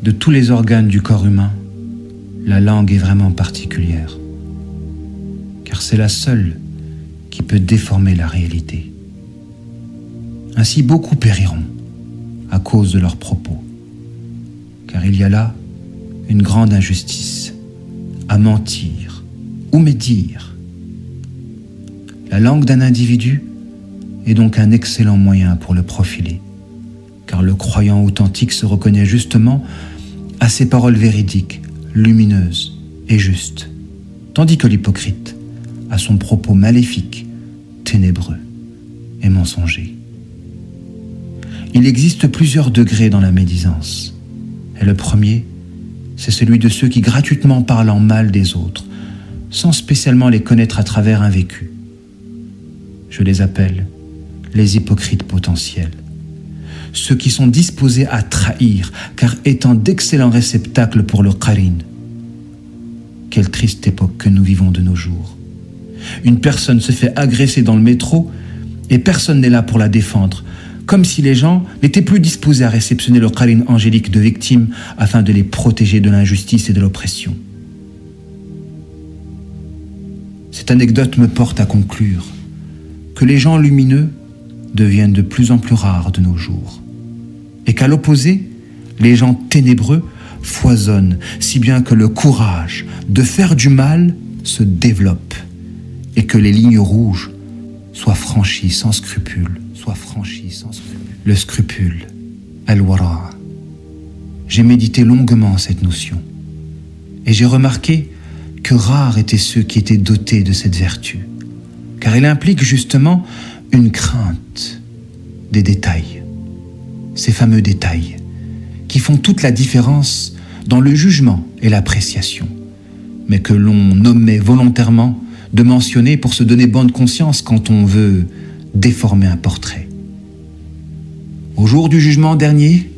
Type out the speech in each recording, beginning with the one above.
De tous les organes du corps humain, la langue est vraiment particulière, car c'est la seule qui peut déformer la réalité. Ainsi, beaucoup périront à cause de leurs propos, car il y a là une grande injustice à mentir ou médire. La langue d'un individu est donc un excellent moyen pour le profiler, car le croyant authentique se reconnaît justement à ses paroles véridiques, lumineuses et justes, tandis que l'hypocrite a son propos maléfique, ténébreux et mensonger. Il existe plusieurs degrés dans la médisance, et le premier, c'est celui de ceux qui gratuitement parlent en mal des autres, sans spécialement les connaître à travers un vécu. Je les appelle les hypocrites potentiels. Ceux qui sont disposés à trahir, car étant d'excellents réceptacles pour le qarin. Quelle triste époque que nous vivons de nos jours. Une personne se fait agresser dans le métro et personne n'est là pour la défendre, comme si les gens n'étaient plus disposés à réceptionner le qarin angélique de victimes afin de les protéger de l'injustice et de l'oppression. Cette anecdote me porte à conclure que les gens lumineux deviennent de plus en plus rares de nos jours, et qu'à l'opposé, les gens ténébreux foisonnent, si bien que le courage de faire du mal se développe, et que les lignes rouges soient franchies sans scrupule, Le scrupule, al-wara. J'ai médité longuement cette notion, et j'ai remarqué que rares étaient ceux qui étaient dotés de cette vertu, car elle implique justement une crainte des détails, ces fameux détails qui font toute la différence dans le jugement et l'appréciation, mais que l'on omet volontairement de mentionner pour se donner bonne conscience quand on veut déformer un portrait. Au jour du jugement dernier,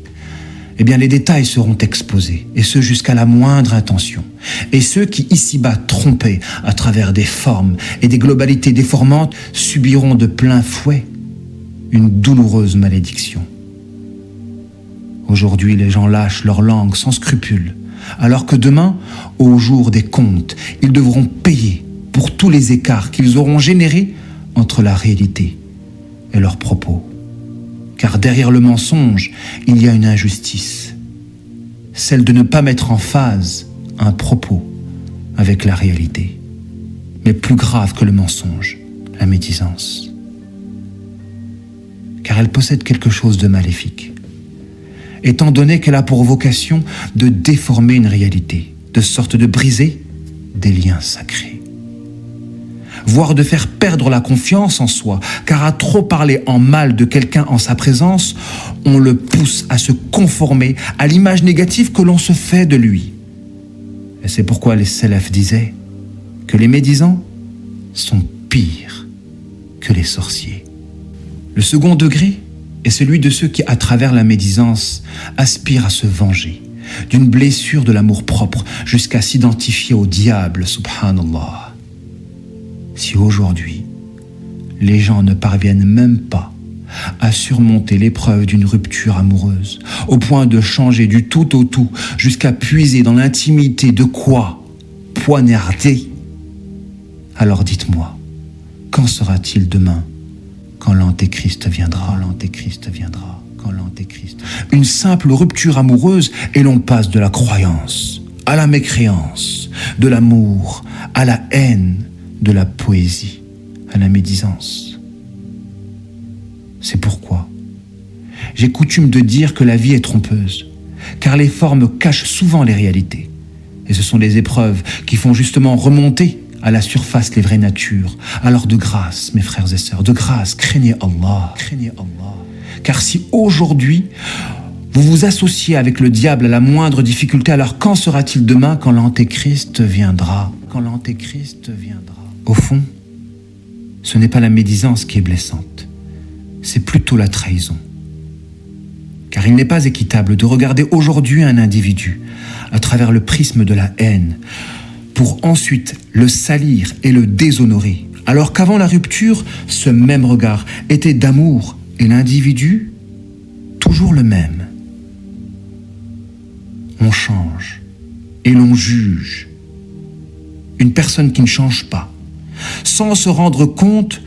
eh bien les détails seront exposés, et ce jusqu'à la moindre intention. Et ceux qui ici-bas trompaient à travers des formes et des globalités déformantes subiront de plein fouet une douloureuse malédiction. Aujourd'hui, les gens lâchent leur langue sans scrupule, alors que demain, au jour des comptes, ils devront payer pour tous les écarts qu'ils auront générés entre la réalité et leurs propos. Car derrière le mensonge, il y a une injustice, celle de ne pas mettre en phase un propos avec la réalité. Mais plus grave que le mensonge, la médisance. Car elle possède quelque chose de maléfique, étant donné qu'elle a pour vocation de déformer une réalité, de sorte de briser des liens sacrés. Voire de faire perdre la confiance en soi, car à trop parler en mal de quelqu'un en sa présence, on le pousse à se conformer à l'image négative que l'on se fait de lui. Et c'est pourquoi les salafs disaient que les médisants sont pires que les sorciers. Le second degré est celui de ceux qui, à travers la médisance, aspirent à se venger d'une blessure de l'amour-propre jusqu'à s'identifier au diable, subhanallah. Si aujourd'hui, les gens ne parviennent même pas à surmonter l'épreuve d'une rupture amoureuse, au point de changer du tout au tout, jusqu'à puiser dans l'intimité de quoi poignarder, alors dites-moi, qu'en sera-t-il demain quand l'antéchrist viendra, Une simple rupture amoureuse et l'on passe de la croyance à la mécréance, de l'amour à la haine, de la poésie à la médisance. C'est pourquoi j'ai coutume de dire que la vie est trompeuse, car les formes cachent souvent les réalités. Et ce sont les épreuves qui font justement remonter à la surface les vraies natures. Alors de grâce, mes frères et sœurs, de grâce, craignez Allah. Car si aujourd'hui, vous vous associez avec le diable à la moindre difficulté, alors qu'en sera-t-il demain quand l'antéchrist viendra? Au fond, ce n'est pas la médisance qui est blessante, c'est plutôt la trahison. Car il n'est pas équitable de regarder aujourd'hui un individu à travers le prisme de la haine, pour ensuite le salir et le déshonorer, alors qu'avant la rupture, ce même regard était d'amour et l'individu, toujours le même. on change et l'on juge une personne qui ne change pas, sans se rendre compte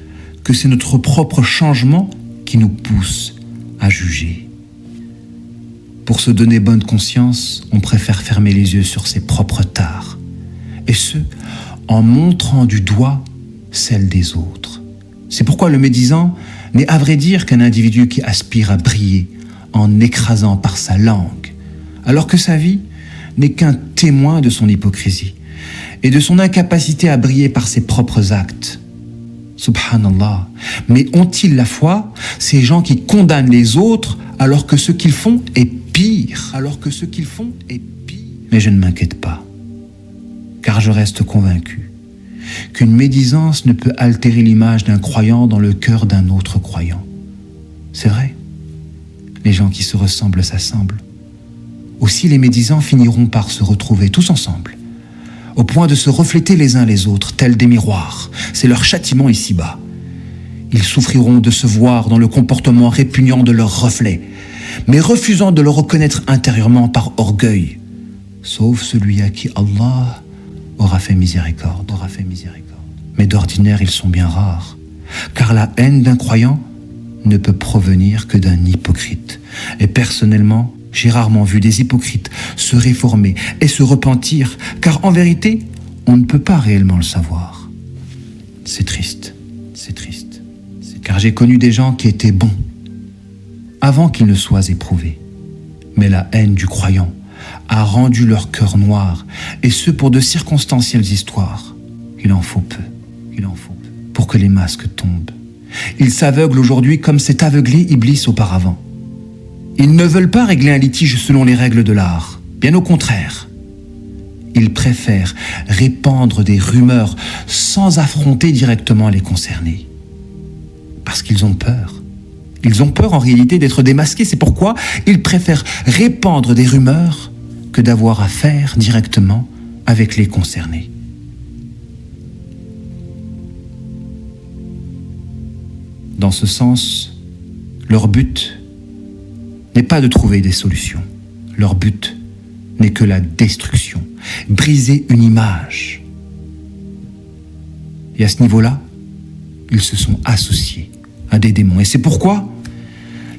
que c'est notre propre changement qui nous pousse à juger. Pour se donner bonne conscience, on préfère fermer les yeux sur ses propres tares, et ce, en montrant du doigt celle des autres. C'est pourquoi le médisant n'est à vrai dire qu'un individu qui aspire à briller en écrasant par sa langue, alors que sa vie n'est qu'un témoin de son hypocrisie et de son incapacité à briller par ses propres actes. Subhanallah. Mais ont-ils la foi, ces gens qui condamnent les autres alors que ce qu'ils font est pire, Mais je ne m'inquiète pas, car je reste convaincu qu'une médisance ne peut altérer l'image d'un croyant dans le cœur d'un autre croyant. C'est vrai, les gens qui se ressemblent s'assemblent. Aussi les médisants finiront par se retrouver tous ensemble, au point de se refléter les uns les autres, tels des miroirs. C'est leur châtiment ici-bas. Ils souffriront de se voir dans le comportement répugnant de leurs reflets, mais refusant de le reconnaître intérieurement par orgueil, sauf celui à qui Allah aura fait miséricorde. Mais d'ordinaire, ils sont bien rares, car la haine d'un croyant ne peut provenir que d'un hypocrite. Et personnellement, j'ai rarement vu des hypocrites se réformer et se repentir, car en vérité, on ne peut pas réellement le savoir. C'est triste, car j'ai connu des gens qui étaient bons, avant qu'ils ne soient éprouvés. Mais la haine du croyant a rendu leur cœur noir, et ce pour de circonstancielles histoires. Il en faut peu, pour que les masques tombent. Ils s'aveuglent aujourd'hui comme s'est aveuglé Iblis auparavant. Ils ne veulent pas régler un litige selon les règles de l'art. Bien au contraire. Ils préfèrent répandre des rumeurs sans affronter directement les concernés. Parce qu'ils ont peur. Ils ont peur en réalité d'être démasqués. C'est pourquoi ils préfèrent répandre des rumeurs que d'avoir affaire directement avec les concernés. Dans ce sens, leur but n'est pas de trouver des solutions. Leur but n'est que la destruction, briser une image. Et à ce niveau-là, ils se sont associés à des démons. Et c'est pourquoi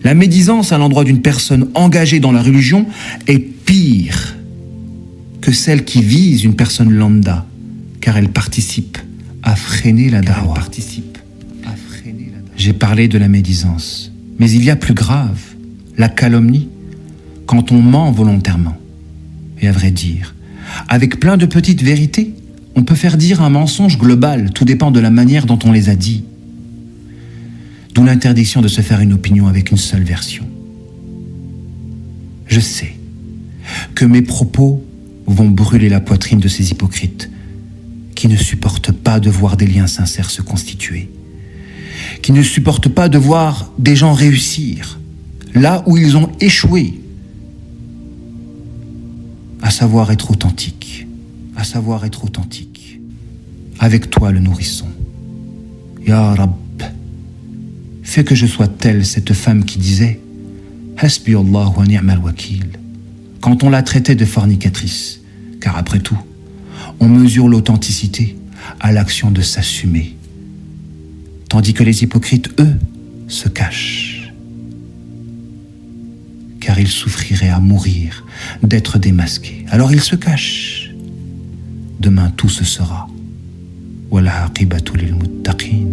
la médisance à l'endroit d'une personne engagée dans la religion est pire que celle qui vise une personne lambda, car elle participe à freiner la dawa. J'ai parlé de la médisance, mais il y a plus grave, la calomnie, quand on ment volontairement. Et à vrai dire, avec plein de petites vérités, on peut faire dire un mensonge global, tout dépend de la manière dont on les a dit. D'où l'interdiction de se faire une opinion avec une seule version. Je sais que mes propos vont brûler la poitrine de ces hypocrites qui ne supportent pas de voir des liens sincères se constituer, qui ne supportent pas de voir des gens réussir là où ils ont échoué, à savoir être authentiques. Avec toi le nourrisson. Ya Rab, fais que je sois telle cette femme qui disait « Hasbi Allah wa ni'mal wakil » quand on la traitait de fornicatrice, car après tout, on mesure l'authenticité à l'action de s'assumer, tandis que les hypocrites, eux, se cachent, car ils souffriraient à mourir d'être démasqués. Alors ils se cachent. Demain, tout se sera. Wal aqibatu lil muttaqin.